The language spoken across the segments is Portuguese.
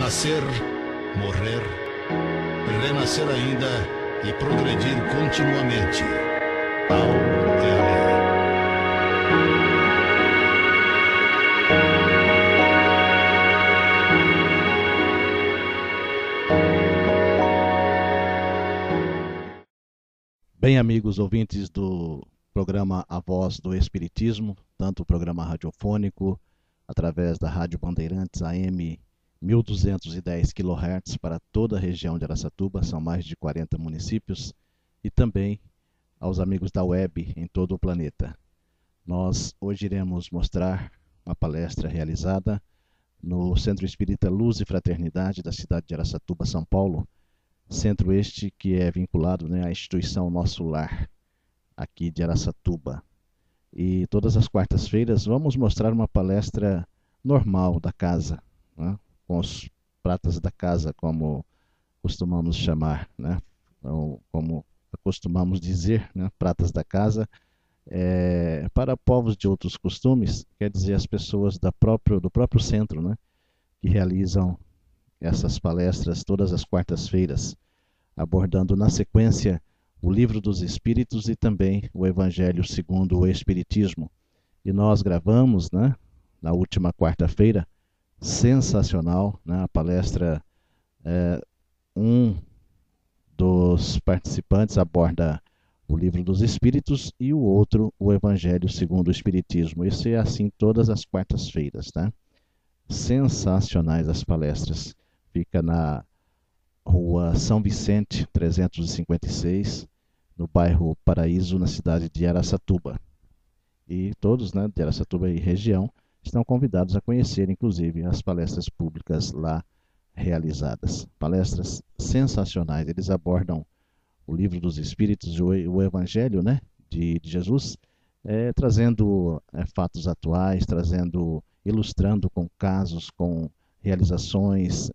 Nascer, morrer, renascer ainda e progredir continuamente. Tal é a lei. Bem, amigos ouvintes do programa A Voz do Espiritismo, tanto o programa radiofônico, através da Rádio Bandeirantes AM 1210 kHz para toda a região de Araçatuba, são mais de 40 municípios, e também aos amigos da web em todo o planeta. Nós hoje iremos mostrar uma palestra realizada no Centro Espírita Luz e Fraternidade da cidade de Araçatuba, São Paulo, centro este que é vinculado, à instituição Nosso Lar, aqui de Araçatuba. E todas as quartas-feiras vamos mostrar uma palestra normal da casa, com os pratas da casa, como costumamos chamar, ou como costumamos dizer, pratas da casa. Para povos de outros costumes, quer dizer as pessoas do próprio centro, que realizam essas palestras todas as quartas-feiras, abordando na sequência o Livro dos Espíritos e também o Evangelho segundo o Espiritismo. E nós gravamos, na última quarta-feira, sensacional, a palestra, um dos participantes aborda o Livro dos Espíritos e o outro o Evangelho segundo o Espiritismo. Isso é assim todas as quartas-feiras, Sensacionais as palestras. Fica na Rua São Vicente, 356, no bairro Paraíso, na cidade de Araçatuba. E todos, de Araçatuba e região, estão convidados a conhecer, inclusive, as palestras públicas lá realizadas. Palestras sensacionais. Eles abordam o Livro dos Espíritos, o Evangelho, de Jesus, trazendo fatos atuais, ilustrando com casos, com realizações,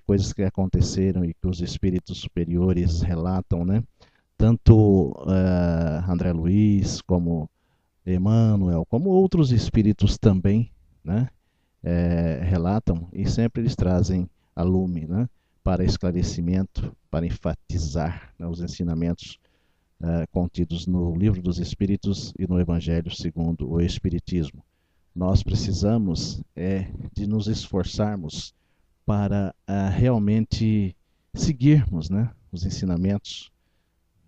coisas que aconteceram e que os espíritos superiores relatam, Tanto André Luiz, como Emmanuel, como outros espíritos também, relatam, e sempre eles trazem a lume, para esclarecimento, para enfatizar os ensinamentos contidos no Livro dos Espíritos e no Evangelho segundo o Espiritismo. Nós precisamos de nos esforçarmos para realmente seguirmos, os ensinamentos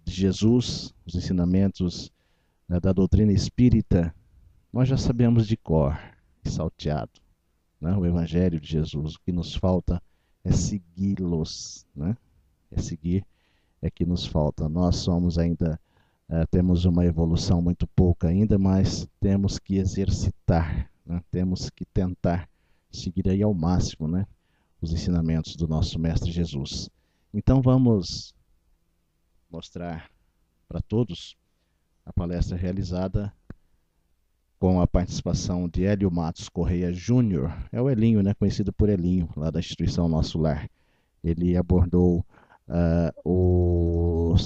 de Jesus, os ensinamentos da doutrina espírita. Nós já sabemos de cor, salteado, o Evangelho de Jesus. O que nos falta é segui-los, é seguir, é que nos falta. Nós somos ainda, temos uma evolução muito pouca ainda, mas temos que exercitar, temos que tentar seguir aí ao máximo, os ensinamentos do nosso Mestre Jesus. Então vamos mostrar para todos a palestra realizada com a participação de Hélio Matos Correia Júnior. É o Elinho, conhecido por Elinho, lá da instituição Nosso Lar. Ele abordou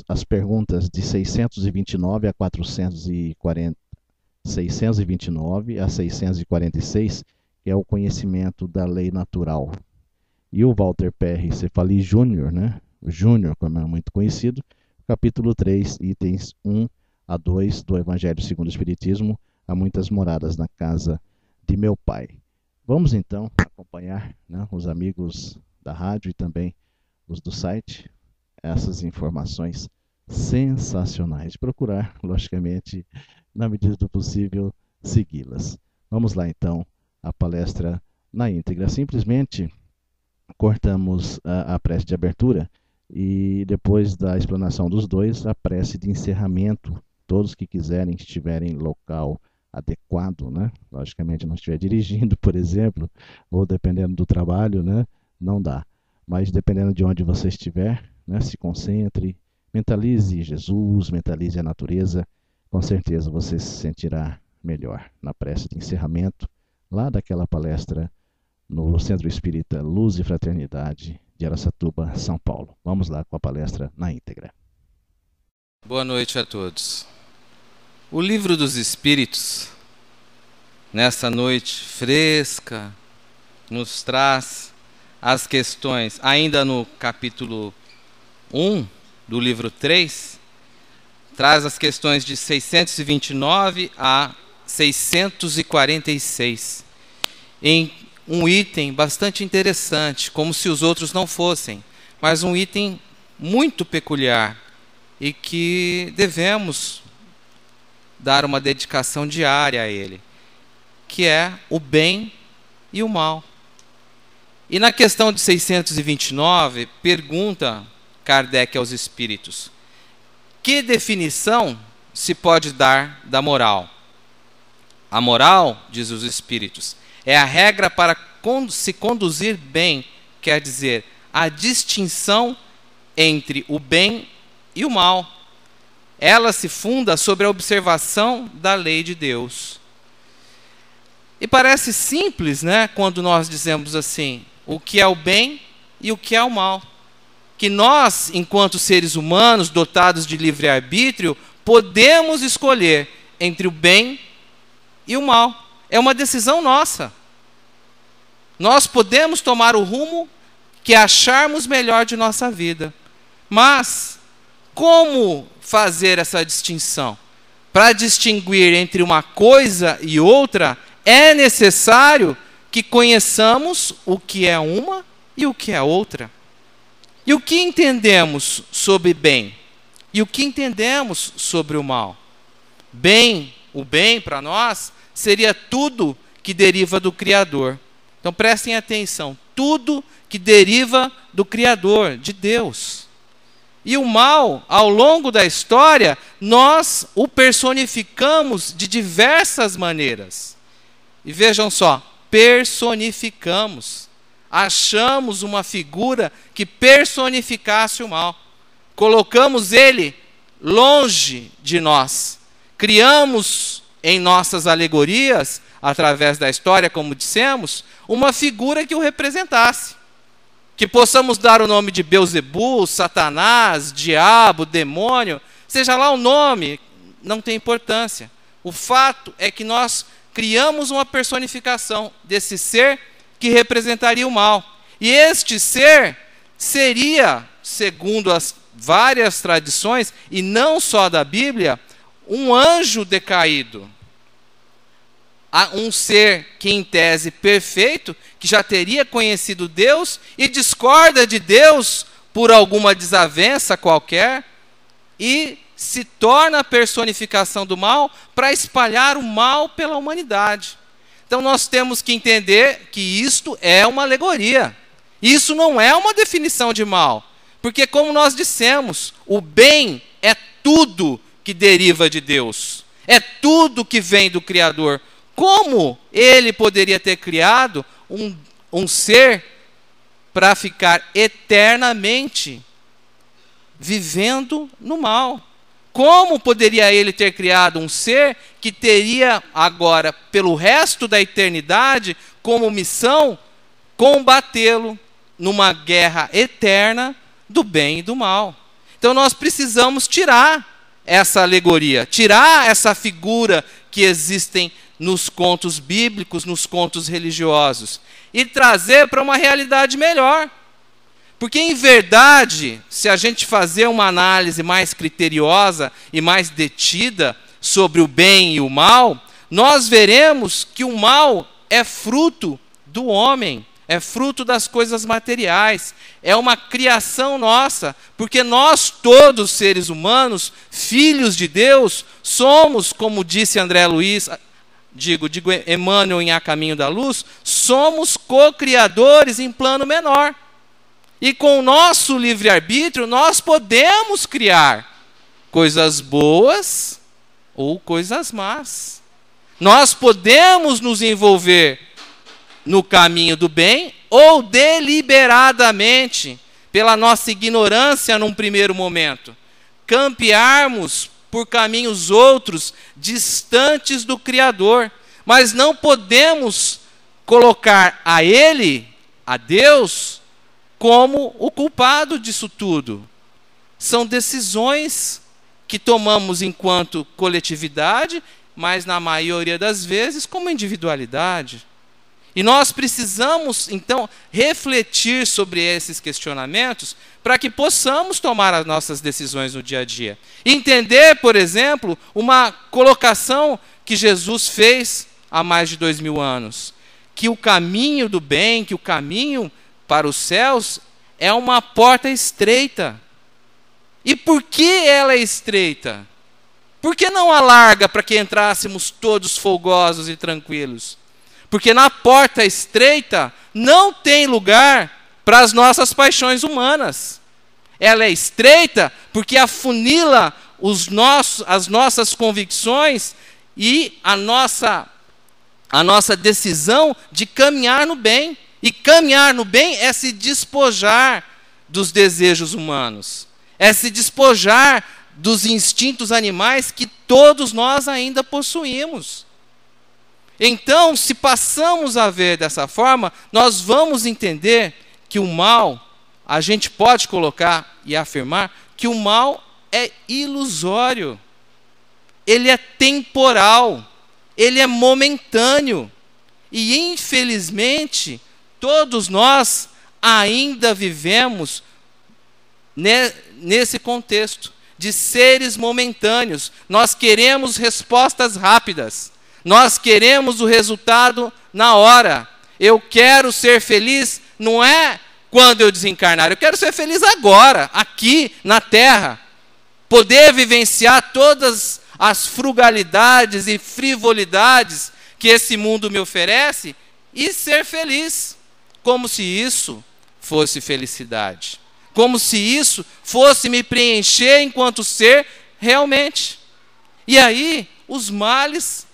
as perguntas de 629 a 629 a 646, que é o conhecimento da lei natural. E o Walter Perry Cefali Júnior, o Júnior, como é muito conhecido, capítulo 3, itens 1 a 2 do Evangelho segundo o Espiritismo, há muitas moradas na casa de meu pai. Vamos então acompanhar, os amigos da rádio e também os do site, essas informações sensacionais. Procurar, logicamente, na medida do possível, segui-las. Vamos lá então, a palestra na íntegra. Simplesmente cortamos a prece de abertura e depois da explanação dos dois, a prece de encerramento. Todos que quiserem, estiverem em local adequado, logicamente não estiver dirigindo, por exemplo, ou dependendo do trabalho, não dá. Mas dependendo de onde você estiver, se concentre, mentalize Jesus, mentalize a natureza, com certeza você se sentirá melhor na prece de encerramento, lá daquela palestra no Centro Espírita Luz e Fraternidade de Araçatuba, São Paulo. Vamos lá com a palestra na íntegra. Boa noite a todos. O Livro dos Espíritos, nessa noite fresca, nos traz as questões, ainda no capítulo 1 do livro 3, traz as questões de 629 a 646, em um item bastante interessante, como se os outros não fossem, mas um item muito peculiar e que devemos dar uma dedicação diária a ele, que é o bem e o mal. E na questão de 629, pergunta Kardec aos espíritos: que definição se pode dar da moral? A moral, diz os espíritos, é a regra para se conduzir bem, quer dizer, a distinção entre o bem e o mal. Ela se funda sobre a observação da lei de Deus. E parece simples, né, quando nós dizemos assim, o que é o bem e o que é o mal. Que nós, enquanto seres humanos dotados de livre-arbítrio, podemos escolher entre o bem e o mal. É uma decisão nossa. Nós podemos tomar o rumo que acharmos melhor de nossa vida. Mas, como fazer essa distinção? Para distinguir entre uma coisa e outra, é necessário que conheçamos o que é uma e o que é outra. E o que entendemos sobre bem? E o que entendemos sobre o mal? Bem, o bem para nós seria tudo que deriva do Criador. Então prestem atenção, tudo que deriva do Criador, de Deus. E o mal, ao longo da história, nós o personificamos de diversas maneiras. E vejam só, personificamos. Achamos uma figura que personificasse o mal. Colocamos ele longe de nós. Criamos em nossas alegorias, através da história, como dissemos, uma figura que o representasse. Que possamos dar o nome de Beelzebul, Satanás, diabo, demônio, seja lá o nome, não tem importância. O fato é que nós criamos uma personificação desse ser que representaria o mal. E este ser seria, segundo as várias tradições, e não só da Bíblia, um anjo decaído. Um ser que, em tese, perfeito, que já teria conhecido Deus e discorda de Deus por alguma desavença qualquer e se torna a personificação do mal para espalhar o mal pela humanidade. Então nós temos que entender que isto é uma alegoria. Isso não é uma definição de mal. Porque, como nós dissemos, o bem é tudo que deriva de Deus. É tudo que vem do Criador. Como ele poderia ter criado um ser para ficar eternamente vivendo no mal? Como poderia ele ter criado um ser que teria agora, pelo resto da eternidade, como missão, combatê-lo numa guerra eterna do bem e do mal? Então nós precisamos tirar essa alegoria, tirar essa figura que existem nos contos bíblicos, nos contos religiosos, e trazer para uma realidade melhor. Porque, em verdade, se a gente fazer uma análise mais criteriosa e mais detida sobre o bem e o mal, nós veremos que o mal é fruto do homem, é fruto das coisas materiais, é uma criação nossa, porque nós todos, seres humanos, filhos de Deus, somos, como disse André Luiz, digo Emmanuel em A Caminho da Luz, somos co-criadores em plano menor. E com o nosso livre-arbítrio, nós podemos criar coisas boas ou coisas más. Nós podemos nos envolver no caminho do bem ou deliberadamente, pela nossa ignorância num primeiro momento, campearmos por caminhos outros, distantes do Criador. Mas não podemos colocar a Ele, a Deus, como o culpado disso tudo. São decisões que tomamos enquanto coletividade, mas na maioria das vezes como individualidade. E nós precisamos, então, refletir sobre esses questionamentos para que possamos tomar as nossas decisões no dia a dia. Entender, por exemplo, uma colocação que Jesus fez há mais de 2000 anos, que o caminho do bem, que o caminho para os céus é uma porta estreita. E por que ela é estreita? Por que não a larga para que entrássemos todos folgosos e tranquilos? Porque na porta estreita não tem lugar para as nossas paixões humanas. Ela é estreita porque afunila as nossas convicções e a nossa decisão de caminhar no bem. E caminhar no bem é se despojar dos desejos humanos. É se despojar dos instintos animais que todos nós ainda possuímos. Então, se passamos a ver dessa forma, nós vamos entender que o mal, a gente pode colocar e afirmar que o mal é ilusório, ele é temporal, ele é momentâneo. E, infelizmente, todos nós ainda vivemos nesse contexto de seres momentâneos. Nós queremos respostas rápidas. Nós queremos o resultado na hora. Eu quero ser feliz, não é quando eu desencarnar. Eu quero ser feliz agora, aqui na Terra. Poder vivenciar todas as frugalidades e frivolidades que esse mundo me oferece e ser feliz. Como se isso fosse felicidade. Como se isso fosse me preencher enquanto ser realmente. E aí, os males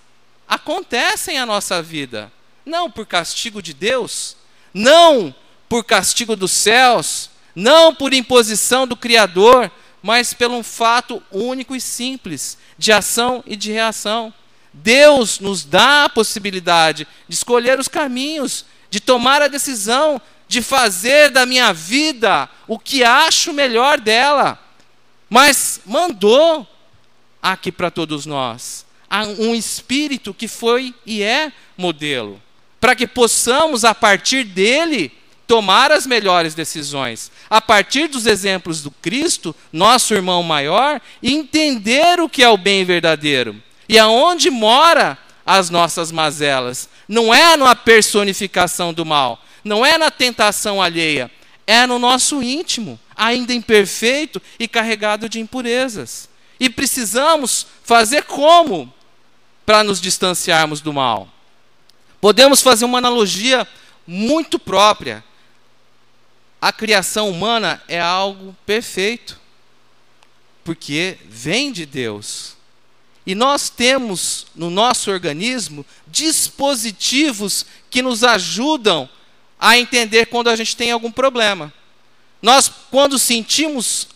acontecem à nossa vida, não por castigo de Deus, não por castigo dos céus, não por imposição do Criador, mas pelo um fato único e simples, de ação e de reação. Deus nos dá a possibilidade de escolher os caminhos, de tomar a decisão, de fazer da minha vida o que acho melhor dela, mas mandou aqui para todos nós um espírito que foi e é modelo, para que possamos, a partir dele, tomar as melhores decisões, a partir dos exemplos do Cristo, nosso irmão maior, e entender o que é o bem verdadeiro, e aonde mora as nossas mazelas. Não é na personificação do mal, não é na tentação alheia, é no nosso íntimo, ainda imperfeito e carregado de impurezas. E precisamos fazer como para nos distanciarmos do mal? Podemos fazer uma analogia muito própria. A criação humana é algo perfeito, porque vem de Deus. E nós temos no nosso organismo dispositivos que nos ajudam a entender quando a gente tem algum problema. Nós, quando sentimos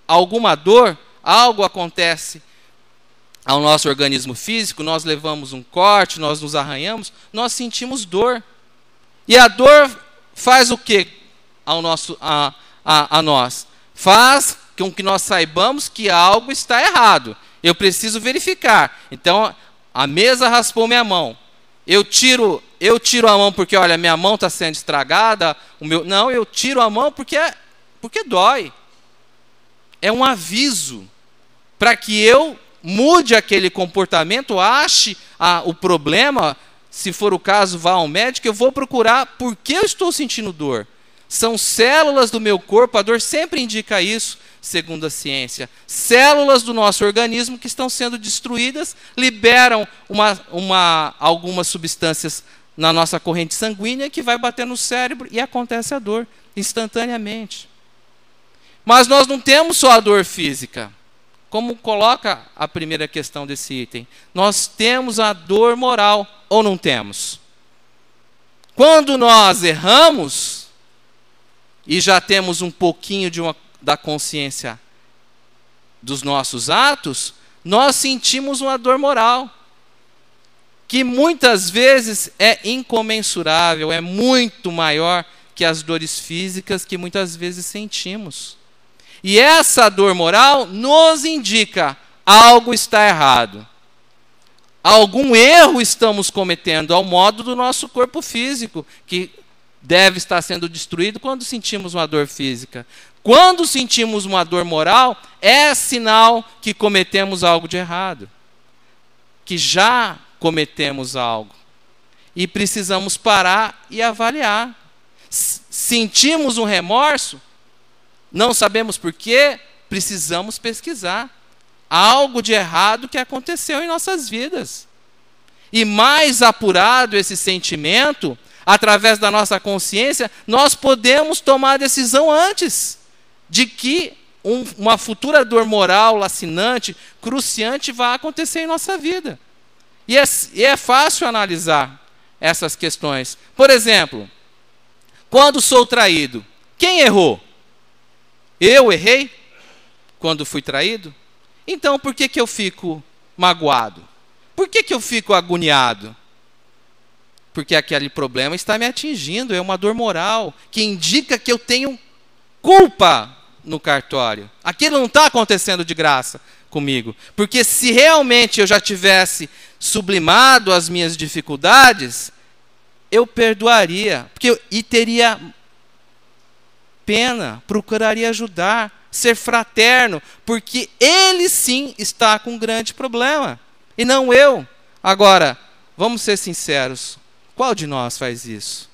alguma dor, algo acontece ao nosso organismo físico, nós levamos um corte, nós nos arranhamos, nós sentimos dor. E a dor faz o quê a nós? Faz com que nós saibamos que algo está errado. Eu preciso verificar. Então, a mesa raspou minha mão. Eu tiro a mão porque, olha, minha mão está sendo estragada. Não, eu tiro a mão porque dói. É um aviso para que eu mude aquele comportamento, ache o problema, se for o caso, vá ao médico, eu vou procurar por que eu estou sentindo dor. São células do meu corpo, a dor sempre indica isso, segundo a ciência. Células do nosso organismo que estão sendo destruídas, liberam algumas substâncias na nossa corrente sanguínea que vai bater no cérebro e acontece a dor instantaneamente. Mas nós não temos só a dor física. Como coloca a primeira questão desse item, nós temos a dor moral, ou não temos? Quando nós erramos, e já temos um pouquinho da consciência dos nossos atos, nós sentimos uma dor moral, que muitas vezes é incomensurável, é muito maior que as dores físicas que muitas vezes sentimos. E essa dor moral nos indica algo está errado. algum erro estamos cometendo ao modo do nosso corpo físico, que deve estar sendo destruído quando sentimos uma dor física. Quando sentimos uma dor moral, é sinal que cometemos algo de errado, que já cometemos algo. E precisamos parar e avaliar. Sentimos um remorso, não sabemos por quê, precisamos pesquisar. Algo de errado que aconteceu em nossas vidas. E mais apurado esse sentimento, através da nossa consciência, nós podemos tomar a decisão antes de que uma futura dor moral, lacinante, cruciante, vá acontecer em nossa vida. E é fácil analisar essas questões. Por exemplo, quando sou traído, quem errou? Eu errei quando fui traído? Então, por que eu fico magoado? Por que eu fico agoniado? Porque aquele problema está me atingindo, é uma dor moral, que indica que eu tenho culpa no cartório. Aquilo não está acontecendo de graça comigo. Porque se realmente eu já tivesse sublimado as minhas dificuldades, eu perdoaria, e teria pena, procuraria ajudar, ser fraterno, porque ele sim está com um grande problema, e não eu. Agora, vamos ser sinceros, qual de nós faz isso?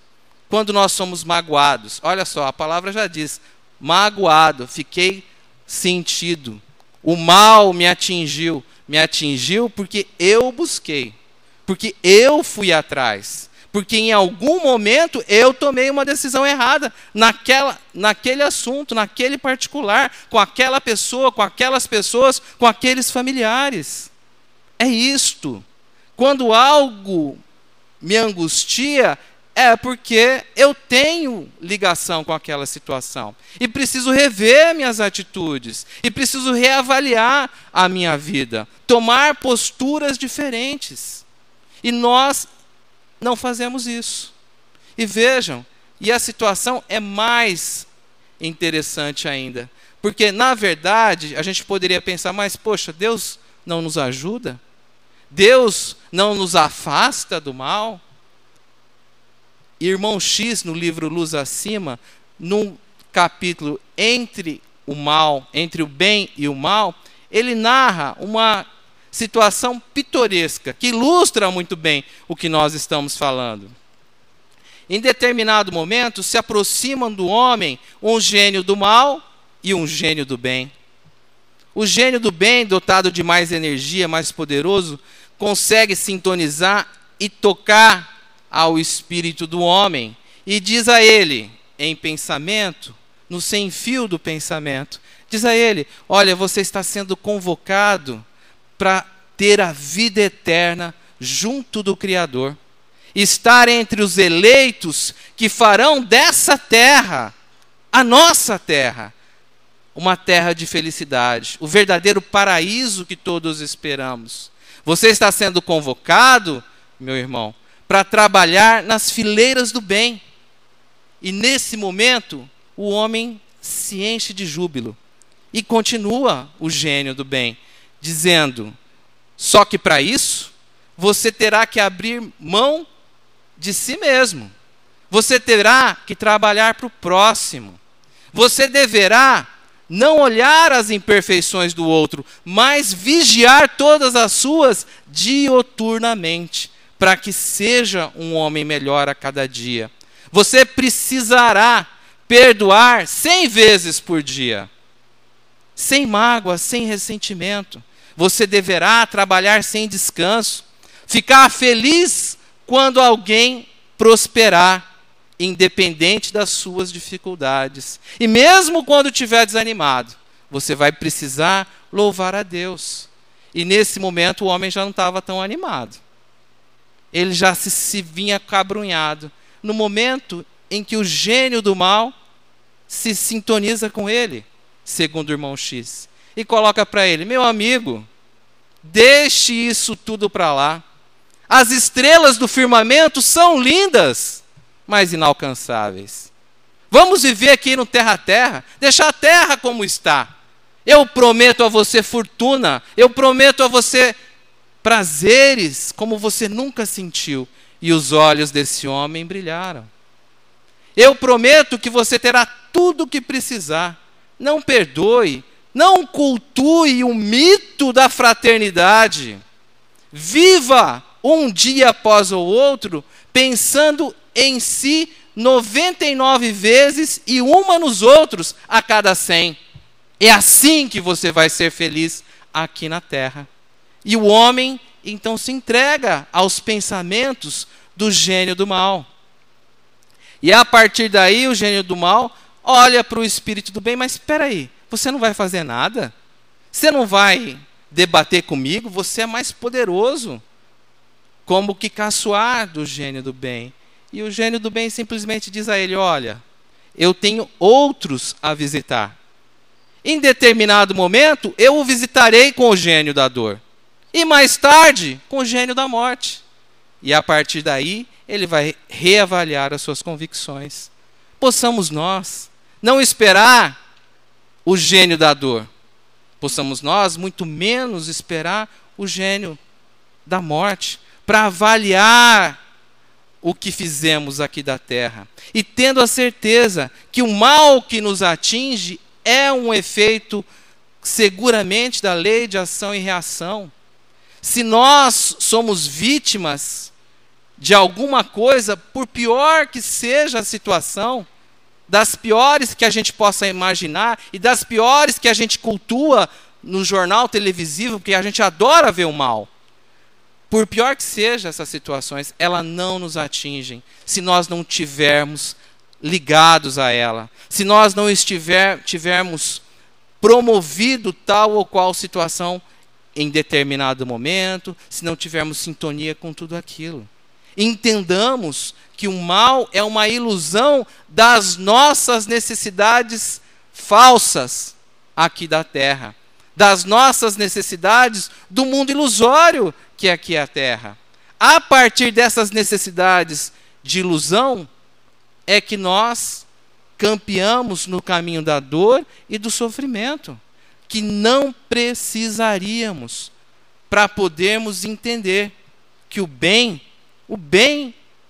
Quando nós somos magoados, olha só, a palavra já diz, magoado, fiquei sentido, o mal me atingiu porque eu busquei, porque eu fui atrás, porque em algum momento eu tomei uma decisão errada naquele assunto, naquele particular, com aquela pessoa, com aquelas pessoas, com aqueles familiares. É isto. Quando algo me angustia, é porque eu tenho ligação com aquela situação. E preciso rever minhas atitudes. E preciso reavaliar a minha vida. Tomar posturas diferentes. E nós não fazemos isso. E vejam, e a situação é mais interessante ainda. Porque, na verdade, a gente poderia pensar, mas, poxa, Deus não nos ajuda? Deus não nos afasta do mal? Irmão X, no livro Luz Acima, num capítulo entre o bem e o mal, ele narra uma situação pitoresca, que ilustra muito bem o que nós estamos falando. Em determinado momento, se aproximam do homem um gênio do mal e um gênio do bem. O gênio do bem, dotado de mais energia, mais poderoso, consegue sintonizar e tocar ao espírito do homem e diz a ele, em pensamento, no sem-fio do pensamento, diz a ele, olha, você está sendo convocado para ter a vida eterna junto do Criador. Estar entre os eleitos que farão dessa terra, a nossa terra, uma terra de felicidade, o verdadeiro paraíso que todos esperamos. Você está sendo convocado, meu irmão, para trabalhar nas fileiras do bem. E nesse momento, o homem se enche de júbilo. E continua o gênio do bem, dizendo, só que para isso, você terá que abrir mão de si mesmo. Você terá que trabalhar para o próximo. Você deverá não olhar as imperfeições do outro, mas vigiar todas as suas dioturnamente, para que seja um homem melhor a cada dia. Você precisará perdoar 100 vezes por dia, sem mágoa, sem ressentimento. Você deverá trabalhar sem descanso, ficar feliz quando alguém prosperar, independente das suas dificuldades. E mesmo quando estiver desanimado, você vai precisar louvar a Deus. E nesse momento o homem já não estava tão animado. Ele já se vinha cabrunhado. No momento em que o gênio do mal se sintoniza com ele, segundo o irmão X, e coloca para ele, meu amigo, deixe isso tudo para lá. As estrelas do firmamento são lindas, mas inalcançáveis. Vamos viver aqui no terra a terra, deixar a terra como está. Eu prometo a você fortuna, eu prometo a você prazeres como você nunca sentiu. E os olhos desse homem brilharam. Eu prometo que você terá tudo o que precisar. Não perdoe, não cultue o mito da fraternidade. Viva um dia após o outro, pensando em si 99 vezes e uma nos outros a cada 100. É assim que você vai ser feliz aqui na terra. E o homem, então, se entrega aos pensamentos do gênio do mal. E a partir daí, o gênio do mal olha para o espírito do bem, mas espera aí, você não vai fazer nada? Você não vai debater comigo? Você é mais poderoso. Como que caçoar do gênio do bem. E o gênio do bem simplesmente diz a ele, olha, eu tenho outros a visitar. Em determinado momento, eu o visitarei com o gênio da dor. E mais tarde, com o gênio da morte. E a partir daí, ele vai reavaliar as suas convicções. Possamos nós não esperar o gênio da dor. Possamos nós, muito menos, esperar o gênio da morte, para avaliar o que fizemos aqui da terra. E tendo a certeza que o mal que nos atinge é um efeito, seguramente, da lei de ação e reação. Se nós somos vítimas de alguma coisa, por pior que seja a situação, das piores que a gente possa imaginar e das piores que a gente cultua no jornal televisivo, porque a gente adora ver o mal. Por pior que sejam essas situações, elas não nos atingem se nós não estivermos ligados a ela. Se nós não tivermos promovido tal ou qual situação em determinado momento, se não tivermos sintonia com tudo aquilo. Entendamos que o mal é uma ilusão das nossas necessidades falsas aqui da terra, das nossas necessidades do mundo ilusório que aqui é a terra. A partir dessas necessidades de ilusão é que nós campeamos no caminho da dor e do sofrimento, que não precisaríamos para podermos entender que o bem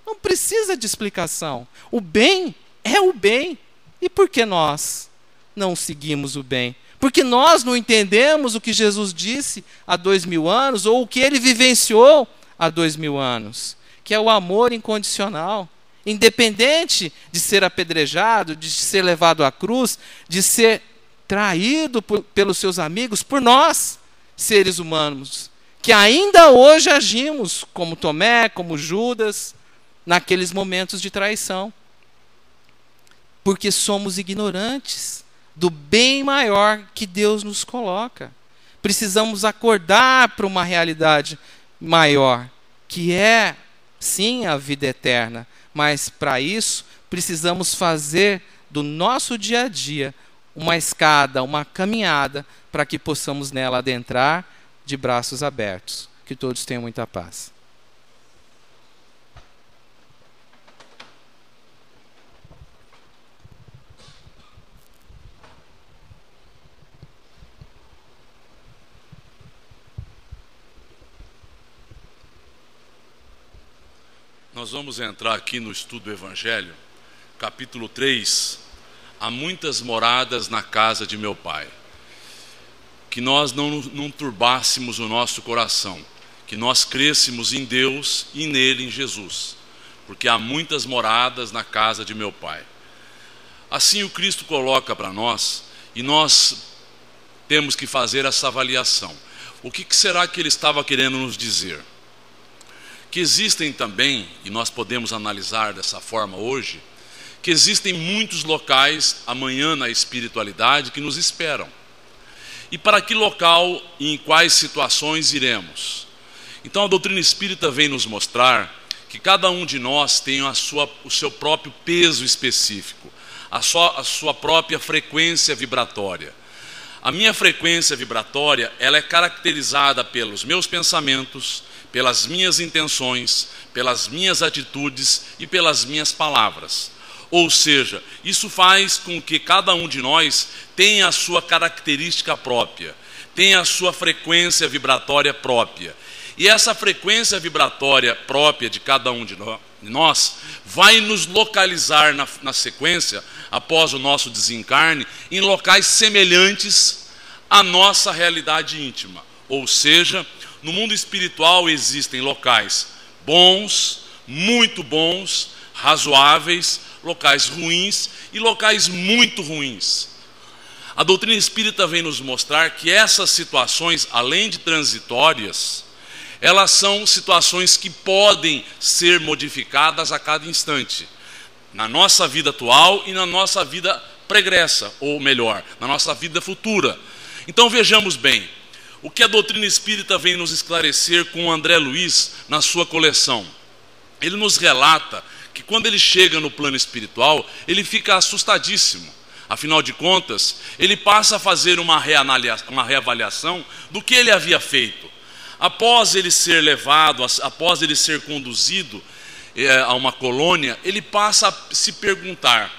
não precisa de explicação. O bem é o bem. E por que nós não seguimos o bem? Porque nós não entendemos o que Jesus disse há 2000 anos, ou o que ele vivenciou há 2000 anos, que é o amor incondicional. Independente de ser apedrejado, de ser levado à cruz, de ser traído pelos seus amigos, por nós, seres humanos, que ainda hoje agimos como Tomé, como Judas, naqueles momentos de traição. Porque somos ignorantes do bem maior que Deus nos coloca. Precisamos acordar para uma realidade maior, que é, sim, a vida eterna. Mas, para isso, precisamos fazer do nosso dia a dia uma escada, uma caminhada, para que possamos nela adentrar de braços abertos. Que todos tenham muita paz. Nós vamos entrar aqui no estudo do Evangelho, capítulo 3. Há muitas moradas na casa de meu Pai. Que nós não turbássemos o nosso coração, que nós crêssemos em Deus e nele, em Jesus, porque há muitas moradas na casa de meu Pai. Assim o Cristo coloca para nós, e nós temos que fazer essa avaliação. O que será que ele estava querendo nos dizer? Que existem também, e nós podemos analisar dessa forma hoje, que existem muitos locais amanhã na espiritualidade que nos esperam. E para que local e em quais situações iremos? Então a doutrina espírita vem nos mostrar que cada um de nós tem o seu próprio peso específico, a sua própria frequência vibratória. A minha frequência vibratória, ela é caracterizada pelos meus pensamentos, pelas minhas intenções, pelas minhas atitudes e pelas minhas palavras. Ou seja, isso faz com que cada um de nós tenha a sua característica própria, tenha a sua frequência vibratória própria. E essa frequência vibratória própria de cada um de nós vai nos localizar na sequência, após o nosso desencarne, em locais semelhantes à nossa realidade íntima. Ou seja, no mundo espiritual existem locais bons, muito bons, razoáveis, locais ruins e locais muito ruins. A doutrina espírita vem nos mostrar que essas situações, além de transitórias, elas são situações que podem ser modificadas a cada instante, na nossa vida atual e na nossa vida pregressa, ou melhor, na nossa vida futura. Então vejamos bem, o que a doutrina espírita vem nos esclarecer com o André Luiz na sua coleção. Ele nos relata que quando ele chega no plano espiritual, ele fica assustadíssimo. Afinal de contas, ele passa a fazer uma reavaliação do que ele havia feito. Após ele ser levado, após ele ser conduzido a uma colônia, ele passa a se perguntar: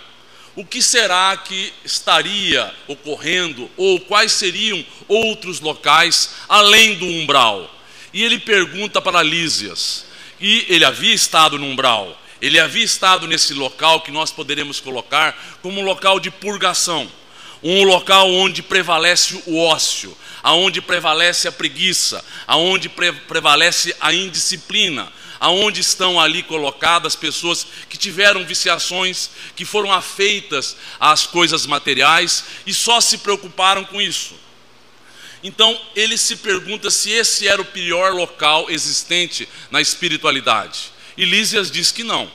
o que será que estaria ocorrendo, ou quais seriam outros locais além do umbral? E ele pergunta para Lísias, e ele havia estado no umbral, ele havia estado nesse local que nós poderemos colocar como um local de purgação, um local onde prevalece o ócio, aonde prevalece a preguiça, aonde prevalece a indisciplina, aonde estão ali colocadas pessoas que tiveram viciações, que foram afeitas às coisas materiais e só se preocuparam com isso. Então ele se pergunta se esse era o pior local existente na espiritualidade. E Lísias diz que não.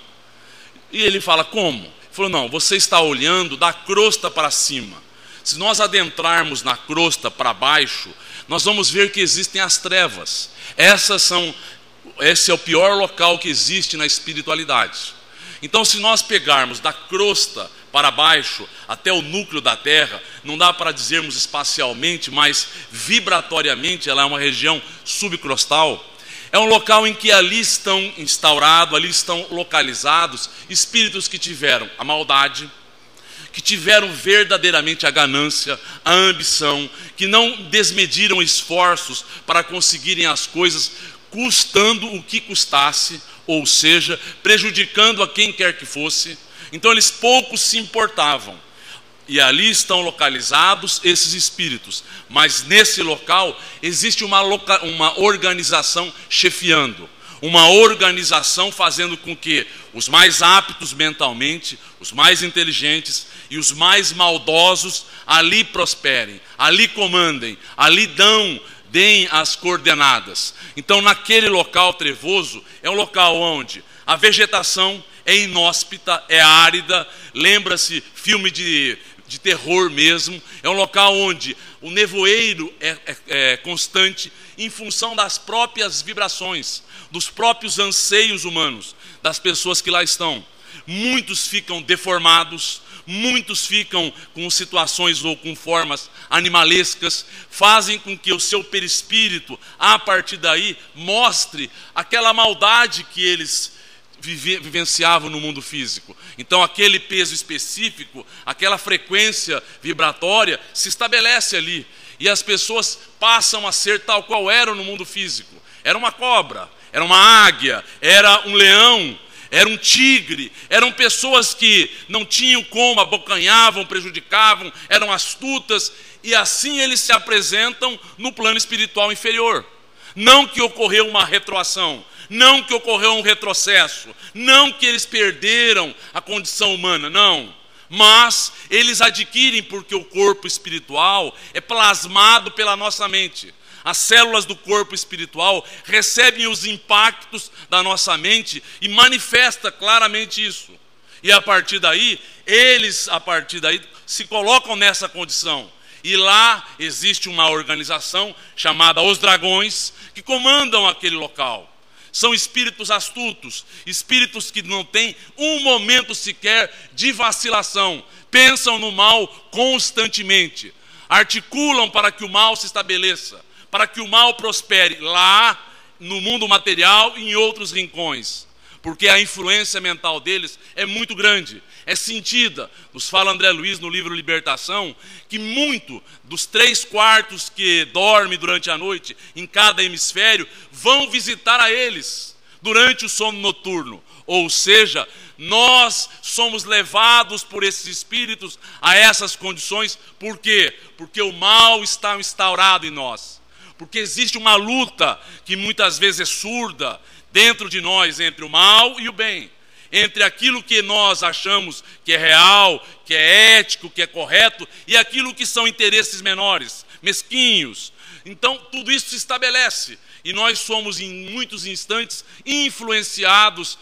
E ele fala: como? Ele falou: não, você está olhando da crosta para cima. Se nós adentrarmos na crosta para baixo, nós vamos ver que existem as trevas. Esse é o pior local que existe na espiritualidade. Então, se nós pegarmos da crosta para baixo até o núcleo da Terra, não dá para dizermos espacialmente, mas vibratoriamente ela é uma região subcrostal. É um local em que ali estão instaurados, ali estão localizados espíritos que tiveram a maldade, que tiveram verdadeiramente a ganância, a ambição, que não desmediram esforços para conseguirem as coisas, custando o que custasse, ou seja, prejudicando a quem quer que fosse. Então eles pouco se importavam. E ali estão localizados esses espíritos. Mas nesse local existe uma organização chefiando, uma organização fazendo com que os mais aptos mentalmente, os mais inteligentes e os mais maldosos ali prosperem, ali comandem, ali deem as coordenadas. Então naquele local trevoso é um local onde a vegetação é inóspita, é árida, lembra-se filme de terror mesmo, é um local onde o nevoeiro é constante em função das próprias vibrações, dos próprios anseios humanos, das pessoas que lá estão. Muitos ficam deformados, muitos ficam com situações ou com formas animalescas, fazem com que o seu perispírito, a partir daí, mostre aquela maldade que eles vivenciavam no mundo físico. Então aquele peso específico, aquela frequência vibratória se estabelece ali, e as pessoas passam a ser tal qual eram no mundo físico. Era uma cobra, era uma águia, era um leão, era um tigre, eram pessoas que não tinham como, abocanhavam, prejudicavam, eram astutas, e assim eles se apresentam no plano espiritual inferior. Não que ocorreu uma retroação, não que ocorreu um retrocesso, não que eles perderam a condição humana, não. Mas eles adquirem, porque o corpo espiritual é plasmado pela nossa mente. As células do corpo espiritual recebem os impactos da nossa mente e manifesta claramente isso. E a partir daí, eles se colocam nessa condição. E lá existe uma organização chamada Os Dragões, que comandam aquele local. São espíritos astutos, espíritos que não têm um momento sequer de vacilação, pensam no mal constantemente, articulam para que o mal se estabeleça, para que o mal prospere lá no mundo material e em outros rincões. porque a influência mental deles é muito grande, é sentida. Nos fala André Luiz no livro Libertação, que muito dos 3/4 que dorme durante a noite, em cada hemisfério, vão visitar a eles durante o sono noturno. Ou seja, nós somos levados por esses espíritos a essas condições. Por quê? Porque o mal está instaurado em nós. Porque existe uma luta que muitas vezes é surda dentro de nós entre o mal e o bem. Entre aquilo que nós achamos que é real, que é ético, que é correto, e aquilo que são interesses menores, mesquinhos. Então, tudo isso se estabelece. E nós somos, em muitos instantes, influenciados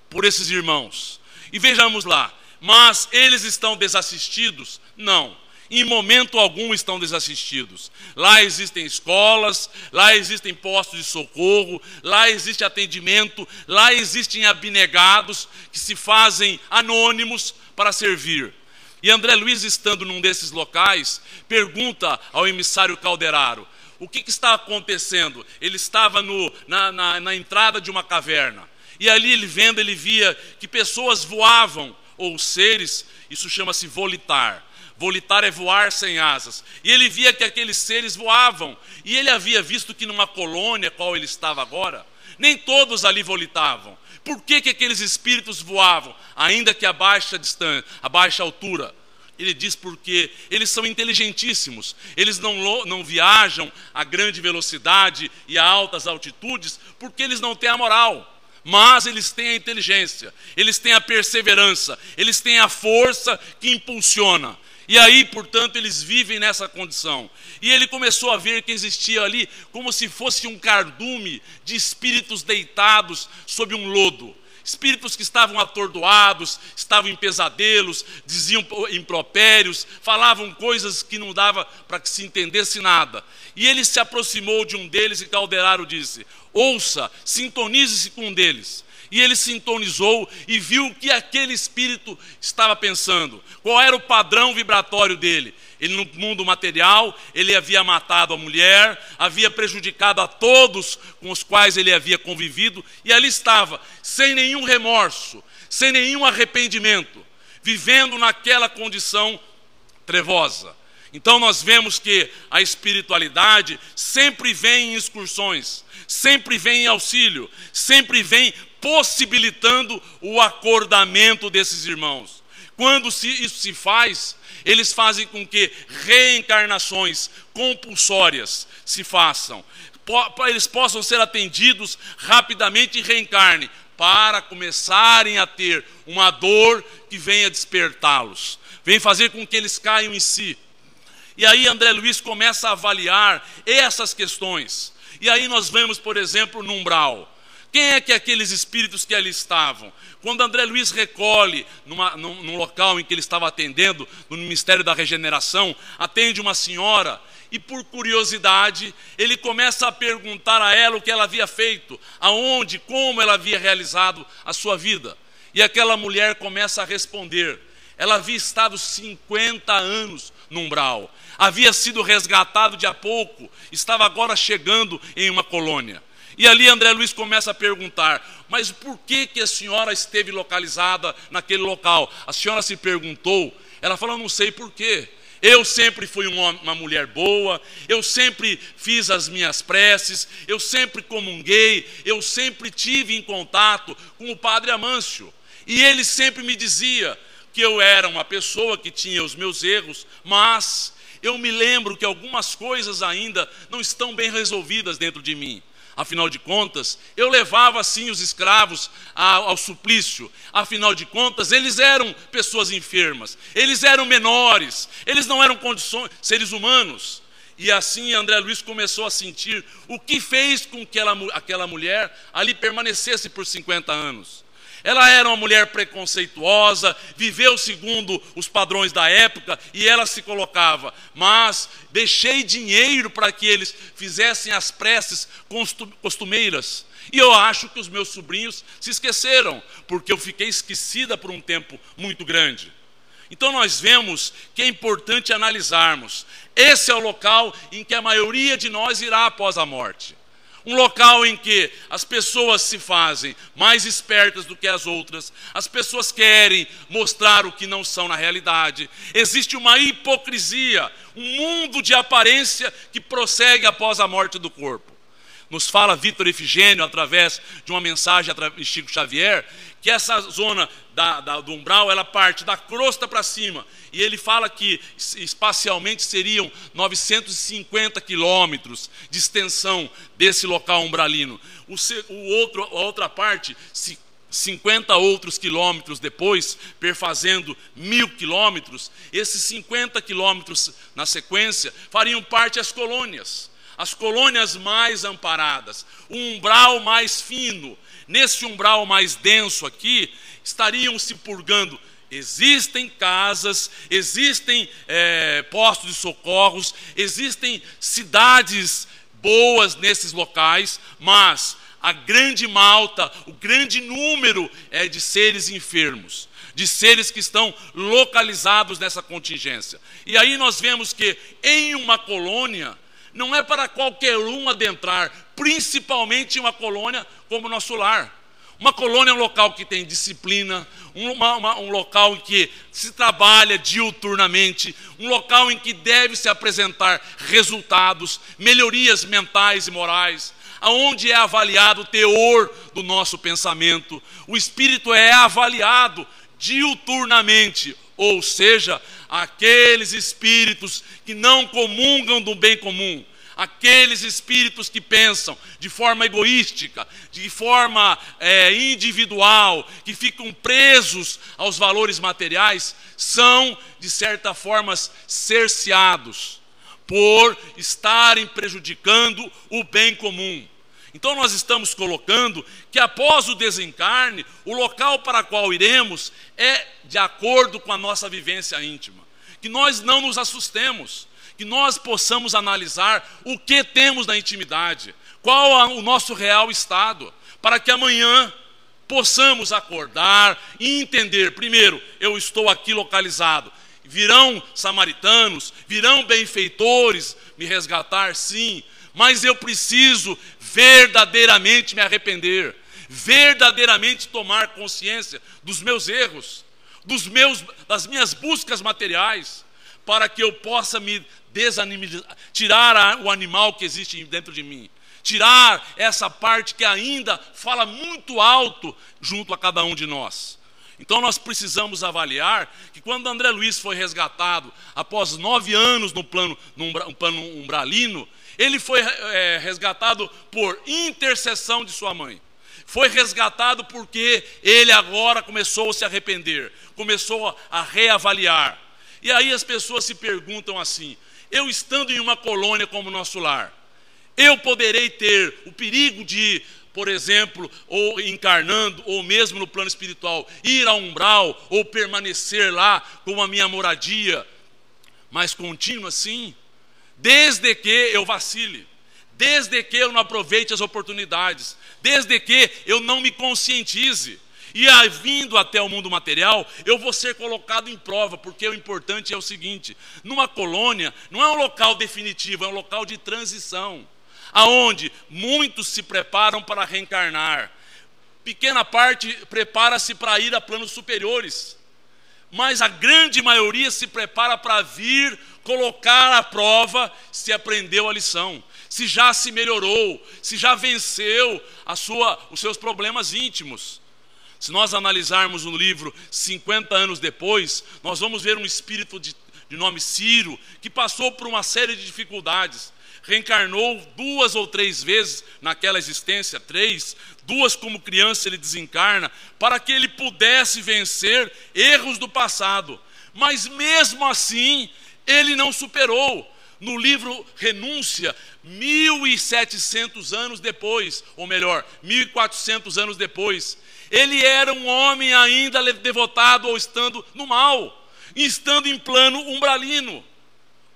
por esses irmãos. E vejamos lá, mas eles estão desassistidos? Não, em momento algum estão desassistidos. Lá existem escolas, lá existem postos de socorro, lá existe atendimento, lá existem abnegados que se fazem anônimos para servir. E André Luiz, estando num desses locais, pergunta ao emissário Calderaro, o que está acontecendo? Ele estava na entrada de uma caverna. E ali ele via que pessoas voavam, ou seres, isso chama-se volitar. Volitar é voar sem asas. E ele via que aqueles seres voavam. E ele havia visto que numa colônia, qual ele estava agora, nem todos ali volitavam. Por que aqueles espíritos voavam, ainda que a baixa distância, a baixa altura? Ele diz porque eles são inteligentíssimos. Eles não viajam a grande velocidade e a altas altitudes, porque eles não têm a moral. Mas eles têm a inteligência, eles têm a perseverança, eles têm a força que impulsiona. E aí, portanto, eles vivem nessa condição. E ele começou a ver que existia ali como se fosse um cardume de espíritos deitados sob um lodo. Espíritos que estavam atordoados, estavam em pesadelos, diziam impropérios, falavam coisas que não dava para que se entendesse nada. E ele se aproximou de um deles e Calderaro disse, ouça, sintonize-se com um deles. E ele sintonizou e viu o que aquele espírito estava pensando. Qual era o padrão vibratório dele? Ele, no mundo material, ele havia matado a mulher, havia prejudicado a todos com os quais ele havia convivido, e ali estava, sem nenhum remorso, sem nenhum arrependimento, vivendo naquela condição trevosa. Então nós vemos que a espiritualidade sempre vem em excursões, sempre vem em auxílio, sempre vem possibilitando o acordamento desses irmãos. Quando isso se faz, eles fazem com que reencarnações compulsórias se façam, eles possam ser atendidos rapidamente e reencarnem, para começarem a ter uma dor que venha despertá-los, vem fazer com que eles caiam em si. E aí André Luiz começa a avaliar essas questões. E aí nós vemos, por exemplo, no umbral. Quem é que aqueles espíritos que ali estavam? Quando André Luiz recolhe num local em que ele estava atendendo, no Ministério da Regeneração, atende uma senhora e por curiosidade ele começa a perguntar a ela o que ela havia feito, aonde, como ela havia realizado a sua vida. E aquela mulher começa a responder. Ela havia estado 50 anos no umbral, havia sido resgatado de há pouco, estava agora chegando em uma colônia. E ali André Luiz começa a perguntar, mas por que a senhora esteve localizada naquele local? A senhora se perguntou? Ela falou, não sei por quê. Eu sempre fui uma mulher boa, eu sempre fiz as minhas preces, eu sempre comunguei, eu sempre tive em contato com o Padre Amâncio. E ele sempre me dizia que eu era uma pessoa que tinha os meus erros, mas eu me lembro que algumas coisas ainda não estão bem resolvidas dentro de mim. Afinal de contas, eu levava sim os escravos ao suplício. Afinal de contas, eles eram pessoas enfermas, eles eram menores, eles não eram seres humanos. E assim André Luiz começou a sentir o que fez com que aquela mulher ali permanecesse por 50 anos. Ela era uma mulher preconceituosa, viveu segundo os padrões da época e ela se colocava, mas deixei dinheiro para que eles fizessem as preces costumeiras. E eu acho que os meus sobrinhos se esqueceram, porque eu fiquei esquecida por um tempo muito grande. Então nós vemos que é importante analisarmos. Esse é o local em que a maioria de nós irá após a morte. Um local em que as pessoas se fazem mais espertas do que as outras, as pessoas querem mostrar o que não são na realidade. Existe uma hipocrisia, um mundo de aparência que prossegue após a morte do corpo. Nos fala Vitor Efigênio, através de uma mensagem de Chico Xavier, que essa zona do umbral, ela parte da crosta para cima. E ele fala que espacialmente seriam 950 quilômetros de extensão desse local umbralino. A outra parte, 50 outros quilômetros depois, perfazendo 1000 quilômetros, esses 50 quilômetros na sequência fariam parte das colônias. As colônias mais amparadas, o umbral mais fino. Nesse umbral mais denso aqui, estariam se purgando. Existem casas, existem postos de socorros, existem cidades boas nesses locais, mas a grande malta, o grande número é de seres enfermos, de seres que estão localizados nessa contingência. E aí nós vemos que em uma colônia, não é para qualquer um adentrar, principalmente em uma colônia como o nosso lar. Uma colônia é um local que tem disciplina, um local em que se trabalha diuturnamente, um local em que deve se apresentar resultados, melhorias mentais e morais, aonde é avaliado o teor do nosso pensamento. O espírito é avaliado diuturnamente, ou seja, aqueles espíritos que não comungam do bem comum, aqueles espíritos que pensam de forma egoística, de forma individual, que ficam presos aos valores materiais, são, de certa forma, cerceados por estarem prejudicando o bem comum. Então nós estamos colocando que após o desencarne, o local para o qual iremos é de acordo com a nossa vivência íntima. Que nós não nos assustemos, que nós possamos analisar o que temos na intimidade, qual o nosso real estado, para que amanhã possamos acordar e entender, primeiro, eu estou aqui localizado, virão samaritanos, virão benfeitores me resgatar, sim, mas eu preciso verdadeiramente me arrepender, verdadeiramente tomar consciência dos meus erros, das minhas buscas materiais, para que eu possa me tirar o animal que existe dentro de mim, tirar essa parte que ainda fala muito alto junto a cada um de nós. Então nós precisamos avaliar que quando André Luiz foi resgatado, após 9 anos no plano umbralino, ele foi resgatado por intercessão de sua mãe. Foi resgatado porque ele agora começou a se arrepender, começou a reavaliar. E aí as pessoas se perguntam assim, eu estando em uma colônia como o nosso lar, eu poderei ter o perigo de, por exemplo, ou encarnando, ou mesmo no plano espiritual, ir ao umbral, ou permanecer lá como a minha moradia, mas contínua assim? Desde que eu vacile, desde que eu não aproveite as oportunidades, desde que eu não me conscientize. E aí, vindo até o mundo material, eu vou ser colocado em prova, porque o importante é o seguinte, numa colônia não é um local definitivo, é um local de transição, aonde muitos se preparam para reencarnar, pequena parte prepara-se para ir a planos superiores, mas a grande maioria se prepara para vir colocar à prova se aprendeu a lição, se já se melhorou, se já venceu os seus problemas íntimos. Se nós analisarmos o livro 50 anos depois, nós vamos ver um espírito de nome Ciro, que passou por uma série de dificuldades, reencarnou 2 ou 3 vezes naquela existência, 3, 2 como criança ele desencarna, para que ele pudesse vencer erros do passado, mas mesmo assim, ele não superou. No livro Renúncia, 1700 anos depois, ou melhor, 1400 anos depois, ele era um homem ainda devotado ou estando no mal, estando em plano umbralino.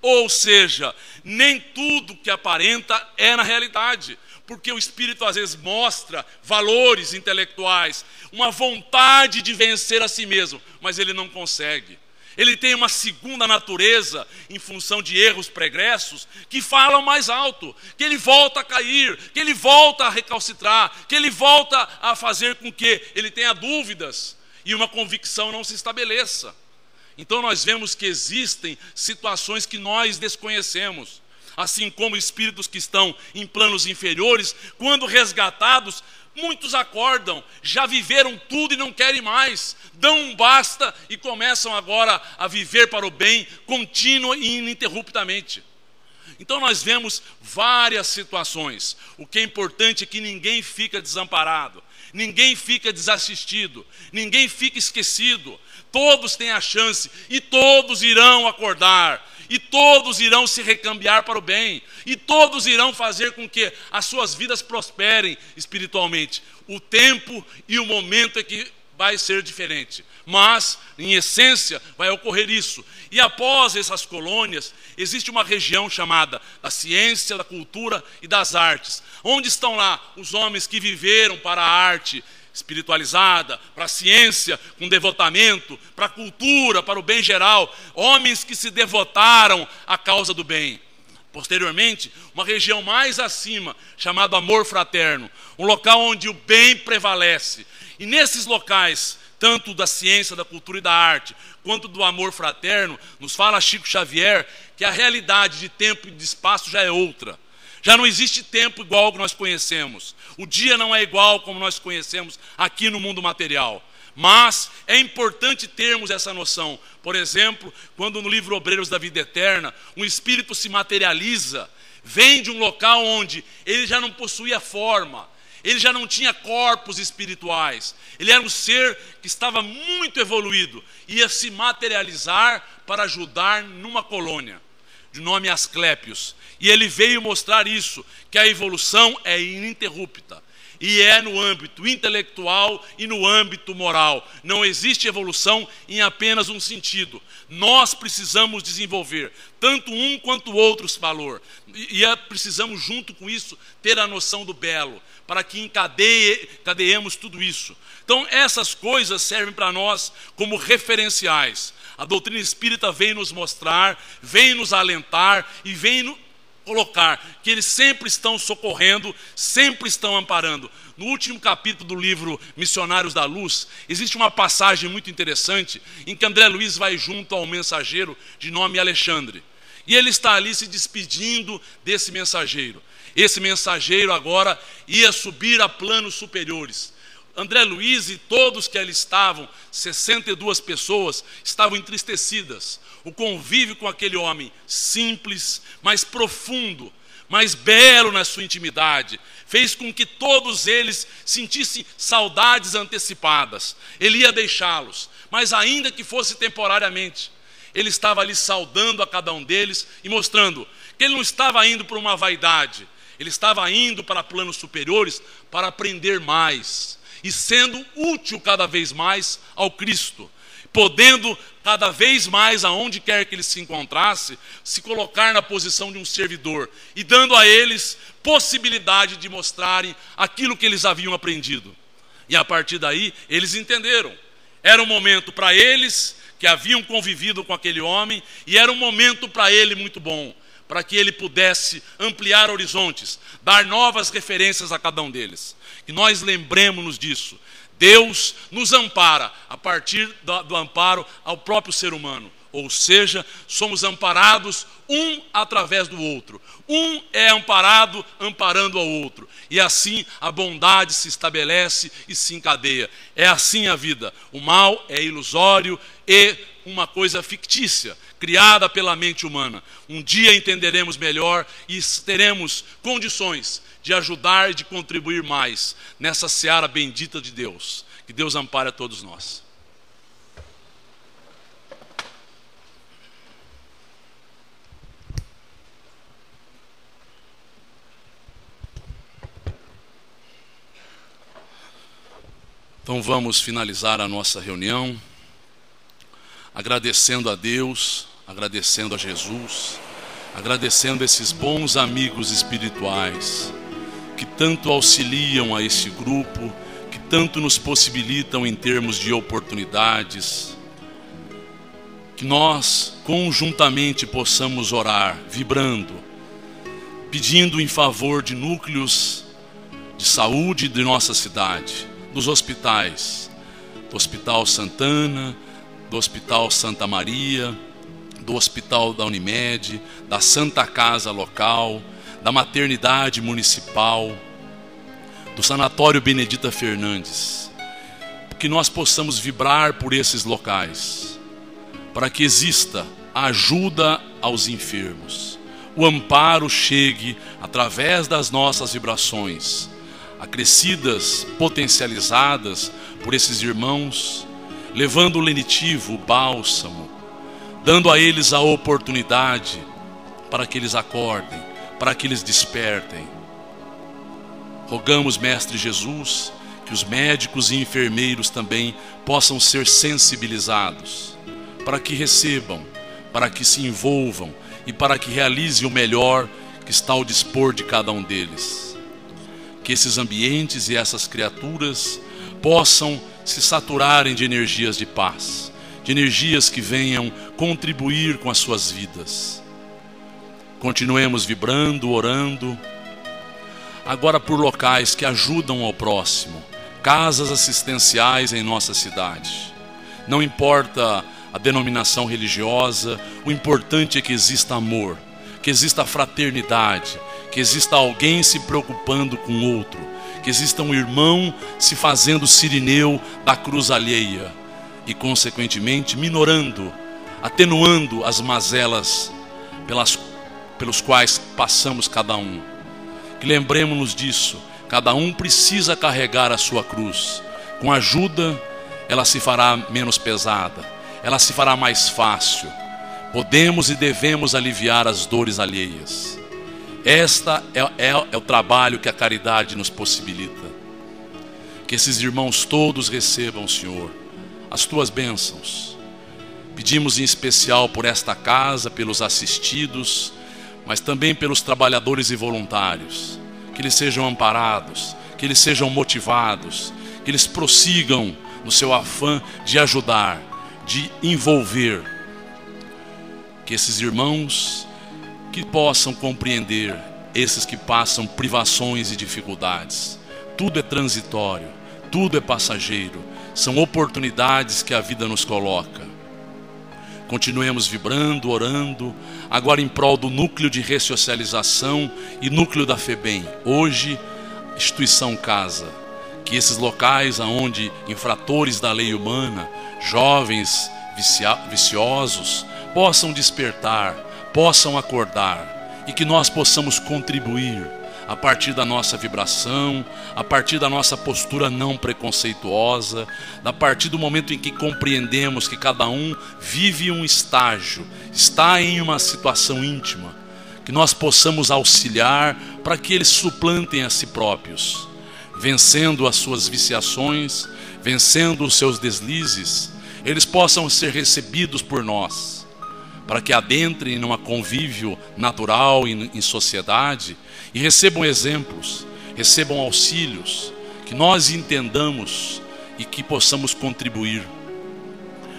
Ou seja, nem tudo que aparenta é na realidade, porque o espírito às vezes mostra valores intelectuais, uma vontade de vencer a si mesmo, mas ele não consegue. Ele tem uma segunda natureza, em função de erros pregressos, que falam mais alto, que ele volta a cair, que ele volta a recalcitrar, que ele volta a fazer com que ele tenha dúvidas e uma convicção não se estabeleça. Então nós vemos que existem situações que nós desconhecemos, assim como espíritos que estão em planos inferiores, quando resgatados, muitos acordam, já viveram tudo e não querem mais, dão um basta e começam agora a viver para o bem, contínua e ininterruptamente. Então nós vemos várias situações. O que é importante é que ninguém fica desamparado, ninguém fica desassistido, ninguém fica esquecido. Todos têm a chance e todos irão acordar. E todos irão se recambiar para o bem. E todos irão fazer com que as suas vidas prosperem espiritualmente. O tempo e o momento é que vai ser diferente. Mas, em essência, vai ocorrer isso. E após essas colônias, existe uma região chamada da ciência, da cultura e das artes. Onde estão lá os homens que viveram para a arte espiritualizada, para a ciência com devotamento, para a cultura, para o bem geral, homens que se devotaram à causa do bem. Posteriormente, uma região mais acima, chamada amor fraterno, um local onde o bem prevalece. E nesses locais, tanto da ciência, da cultura e da arte, quanto do amor fraterno, nos fala Chico Xavier que a realidade de tempo e de espaço já é outra. Já não existe tempo igual ao que nós conhecemos. O dia não é igual como nós conhecemos aqui no mundo material. Mas é importante termos essa noção. Por exemplo, quando no livro Obreiros da Vida Eterna, um espírito se materializa, vem de um local onde ele já não possuía forma, ele já não tinha corpos espirituais. Ele era um ser que estava muito evoluído, ia se materializar para ajudar numa colônia, de nome Asclépios. E ele veio mostrar isso, que a evolução é ininterrupta. E é no âmbito intelectual e no âmbito moral. Não existe evolução em apenas um sentido. Nós precisamos desenvolver tanto um quanto o outro valor. E precisamos, junto com isso, ter a noção do belo, para que encadeemos tudo isso. Então, essas coisas servem para nós como referenciais. A doutrina espírita vem nos mostrar, vem nos alentar e vem nos colocar que eles sempre estão socorrendo, sempre estão amparando. No último capítulo do livro Missionários da Luz, existe uma passagem muito interessante em que André Luiz vai junto ao mensageiro de nome Alexandre. E ele está ali se despedindo desse mensageiro. Esse mensageiro agora ia subir a planos superiores. André Luiz e todos que ali estavam, 62 pessoas, estavam entristecidas. O convívio com aquele homem simples, mais profundo, mais belo na sua intimidade, fez com que todos eles sentissem saudades antecipadas. Ele ia deixá-los, mas ainda que fosse temporariamente, ele estava ali saudando a cada um deles e mostrando que ele não estava indo por uma vaidade, ele estava indo para planos superiores para aprender mais e sendo útil cada vez mais ao Cristo, podendo cada vez mais, aonde quer que ele se encontrasse, se colocar na posição de um servidor e dando a eles possibilidade de mostrarem aquilo que eles haviam aprendido. E a partir daí, eles entenderam. Era um momento para eles que haviam convivido com aquele homem e era um momento para ele muito bom, para que ele pudesse ampliar horizontes, dar novas referências a cada um deles. Que nós lembremos-nos disso. Deus nos ampara a partir do amparo ao próprio ser humano. Ou seja, somos amparados um através do outro. Um é amparado amparando ao outro. E assim a bondade se estabelece e se encadeia. É assim a vida. O mal é ilusório e uma coisa fictícia, criada pela mente humana. Um dia entenderemos melhor e teremos condições de ajudar e de contribuir mais nessa seara bendita de Deus. Que Deus ampare a todos nós. Então vamos finalizar a nossa reunião agradecendo a Deus, agradecendo a Jesus, agradecendo esses bons amigos espirituais que tanto auxiliam a esse grupo, que tanto nos possibilitam em termos de oportunidades, que nós conjuntamente possamos orar, vibrando, pedindo em favor de núcleos de saúde de nossa cidade, dos hospitais, do Hospital Santana, do Hospital Santa Maria, do Hospital da Unimed, da Santa Casa local, da Maternidade Municipal, do Sanatório Benedita Fernandes, que nós possamos vibrar por esses locais, para que exista a ajuda aos enfermos, o amparo chegue através das nossas vibrações, acrescidas, potencializadas por esses irmãos, levando o lenitivo, o bálsamo, dando a eles a oportunidade para que eles acordem, para que eles despertem. Rogamos, Mestre Jesus, que os médicos e enfermeiros também possam ser sensibilizados, para que recebam, para que se envolvam e para que realizem o melhor que está ao dispor de cada um deles. Que esses ambientes e essas criaturas possam se saturarem de energias de paz, de energias que venham contribuir com as suas vidas. Continuemos vibrando, orando, agora por locais que ajudam ao próximo, casas assistenciais em nossa cidade. Não importa a denominação religiosa, o importante é que exista amor, que exista fraternidade, que exista alguém se preocupando com o outro, que exista um irmão se fazendo sirineu da cruz alheia e, consequentemente, minorando, atenuando as mazelas pelos quais passamos cada um. Que lembremos-nos disso, cada um precisa carregar a sua cruz. Com ajuda, ela se fará menos pesada, ela se fará mais fácil. Podemos e devemos aliviar as dores alheias. Esta é o trabalho que a caridade nos possibilita. Que esses irmãos todos recebam, Senhor, as tuas bênçãos. Pedimos em especial por esta casa, pelos assistidos, mas também pelos trabalhadores e voluntários. Que eles sejam amparados, que eles sejam motivados, que eles prossigam no seu afã de ajudar, de envolver. Que esses irmãos que possam compreender, esses que passam privações e dificuldades. Tudo é transitório, tudo é passageiro, são oportunidades que a vida nos coloca. Continuemos vibrando, orando, agora em prol do núcleo de ressocialização e núcleo da FEBEM. Hoje, instituição casa. Que esses locais onde infratores da lei humana, jovens viciosos, possam despertar, possam acordar, e que nós possamos contribuir a partir da nossa vibração, a partir da nossa postura não preconceituosa, a partir do momento em que compreendemos que cada um vive um estágio, está em uma situação íntima, que nós possamos auxiliar para que eles suplantem a si próprios, vencendo as suas viciações, vencendo os seus deslizes, eles possam ser recebidos por nós, para que adentrem num convívio natural em sociedade e recebam exemplos, recebam auxílios, que nós entendamos e que possamos contribuir.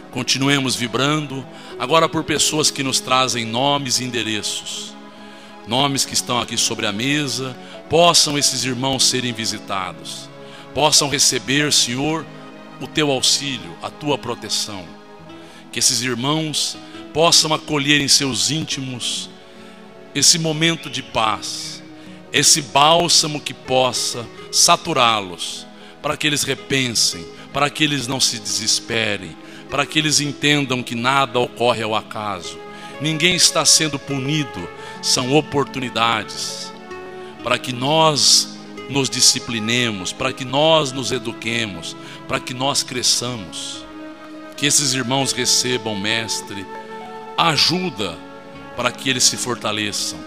Continuemos vibrando, agora por pessoas que nos trazem nomes e endereços, nomes que estão aqui sobre a mesa, possam esses irmãos serem visitados, possam receber, Senhor, o teu auxílio, a tua proteção, que esses irmãos possam acolher em seus íntimos esse momento de paz, esse bálsamo que possa saturá-los, para que eles repensem, para que eles não se desesperem, para que eles entendam que nada ocorre ao acaso, ninguém está sendo punido, são oportunidades, para que nós nos disciplinemos, para que nós nos eduquemos, para que nós cresçamos. Que esses irmãos recebam, Mestre, ajuda para que eles se fortaleçam.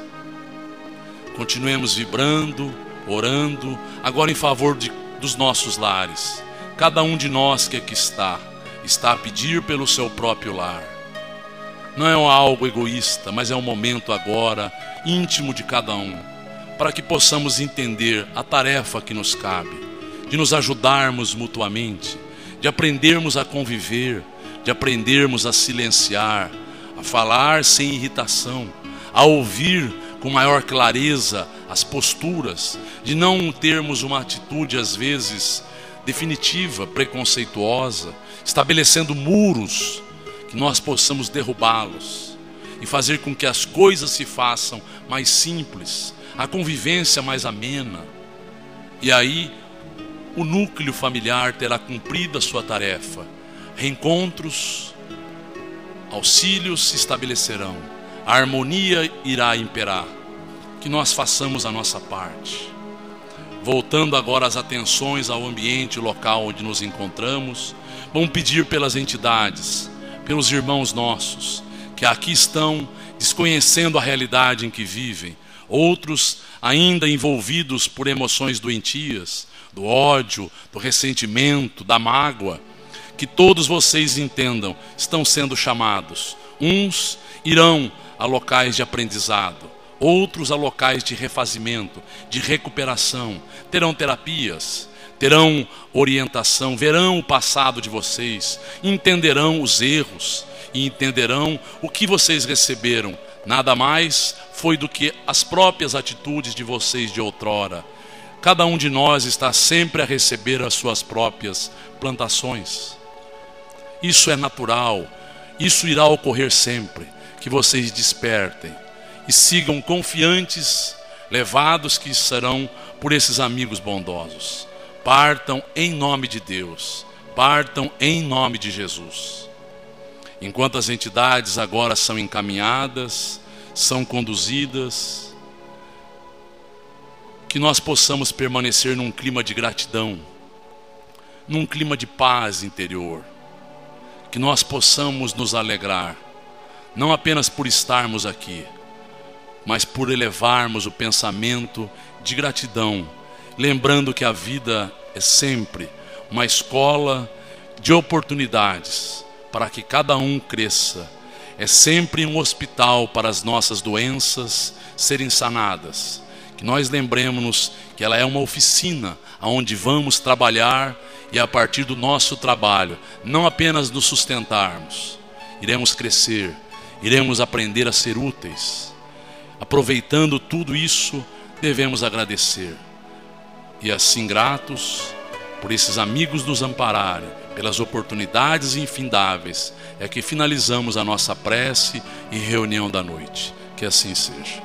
Continuemos vibrando, orando, agora em favor dos nossos lares. Cada um de nós que aqui está a pedir pelo seu próprio lar. Não é algo egoísta, mas é um momento agora íntimo de cada um, para que possamos entender a tarefa que nos cabe, de nos ajudarmos mutuamente, de aprendermos a conviver, de aprendermos a silenciar, a falar sem irritação, a ouvir com maior clareza as posturas, de não termos uma atitude às vezes definitiva, preconceituosa, estabelecendo muros, que nós possamos derrubá-los e fazer com que as coisas se façam mais simples, a convivência mais amena. E aí o núcleo familiar terá cumprido a sua tarefa. Reencontros, auxílios se estabelecerão, a harmonia irá imperar. Que nós façamos a nossa parte. Voltando agora as atenções ao ambiente local onde nos encontramos, vamos pedir pelas entidades, pelos irmãos nossos, que aqui estão desconhecendo a realidade em que vivem, outros ainda envolvidos por emoções doentias, do ódio, do ressentimento, da mágoa, que todos vocês entendam, estão sendo chamados. Uns irão a locais de aprendizado, outros a locais de refazimento, de recuperação, terão terapias, terão orientação, verão o passado de vocês, entenderão os erros e entenderão o que vocês receberam. Nada mais foi do que as próprias atitudes de vocês de outrora. Cada um de nós está sempre a receber as suas próprias plantações. Isso é natural, isso irá ocorrer sempre. Que vocês despertem e sigam confiantes, levados que serão por esses amigos bondosos. Partam em nome de Deus, partam em nome de Jesus. Enquanto as entidades agora são encaminhadas, são conduzidas, que nós possamos permanecer num clima de gratidão, num clima de paz interior, que nós possamos nos alegrar, não apenas por estarmos aqui, mas por elevarmos o pensamento de gratidão, lembrando que a vida é sempre uma escola de oportunidades para que cada um cresça, é sempre um hospital para as nossas doenças serem sanadas, que nós lembremos que ela é uma oficina onde vamos trabalhar e a partir do nosso trabalho, não apenas nos sustentarmos, iremos crescer, iremos aprender a ser úteis. Aproveitando tudo isso, devemos agradecer. E assim, gratos por esses amigos nos ampararem, pelas oportunidades infindáveis, é que finalizamos a nossa prece e reunião da noite. Que assim seja.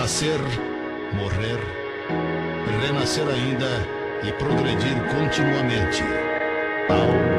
Nascer, morrer, renascer ainda e progredir continuamente. Tal